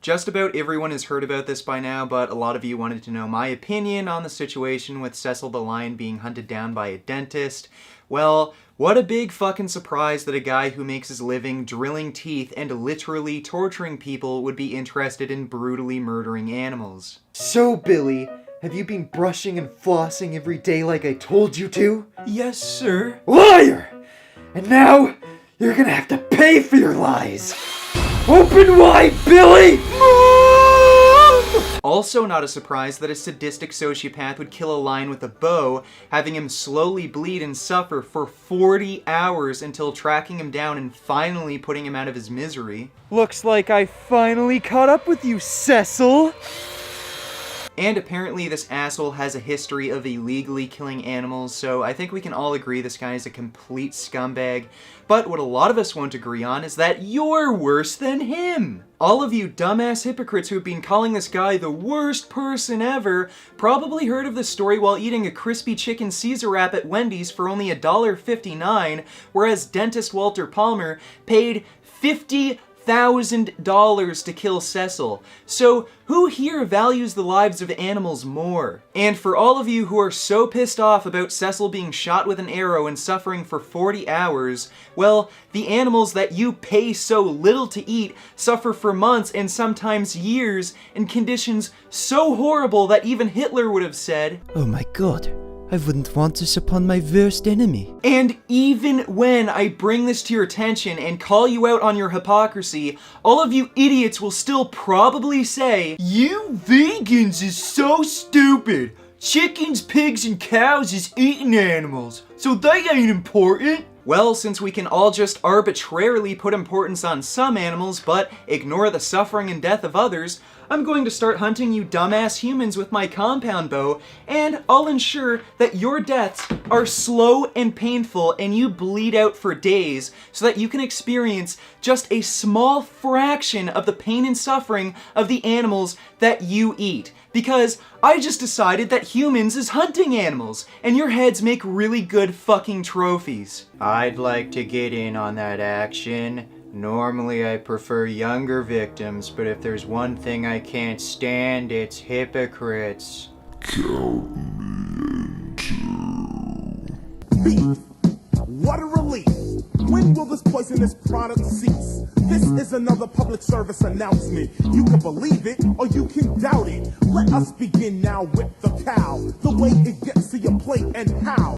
Just about everyone has heard about this by now, but a lot of you wanted to know my opinion on the situation with Cecil the lion being hunted down by a dentist. Well, what a big fucking surprise that a guy who makes his living drilling teeth and literally torturing people would be interested in brutally murdering animals. So, Billy, have you been brushing and flossing every day like I told you to? Yes, sir. Liar! And now, you're gonna have to pay for your lies! Open wide, Billy! Also not a surprise that a sadistic sociopath would kill a lion with a bow, having him slowly bleed and suffer for 40 hours until tracking him down and finally putting him out of his misery. Looks like I finally caught up with you, Cecil! And apparently this asshole has a history of illegally killing animals, so I think we can all agree this guy is a complete scumbag. But what a lot of us won't agree on is that you're worse than him! All of you dumbass hypocrites who have been calling this guy the worst person ever probably heard of this story while eating a crispy chicken Caesar wrap at Wendy's for only $1.59, whereas dentist Walter Palmer paid $50,000 to kill Cecil. So who here values the lives of animals more? And for all of you who are so pissed off about Cecil being shot with an arrow and suffering for 40 hours, well, the animals that you pay so little to eat suffer for months and sometimes years in conditions so horrible that even Hitler would have said, "Oh my god, I wouldn't want this upon my worst enemy." And even when I bring this to your attention and call you out on your hypocrisy, all of you idiots will still probably say, "You vegans is so stupid. Chickens, pigs, and cows is eating animals, so they ain't important." Well, since we can all just arbitrarily put importance on some animals but ignore the suffering and death of others, I'm going to start hunting you dumbass humans with my compound bow, and I'll ensure that your deaths are slow and painful and you bleed out for days so that you can experience just a small fraction of the pain and suffering of the animals that you eat. Because I just decided that humans is hunting animals, and your heads make really good fucking trophies. I'd like to get in on that action. Normally I prefer younger victims, but if there's one thing I can't stand, it's hypocrites. Count me in. Beef. What a relief. When will this poisonous product cease? This is another public service announcement. You can believe it or you can doubt it. Let us begin now with the cow. The way it gets to your plate and how.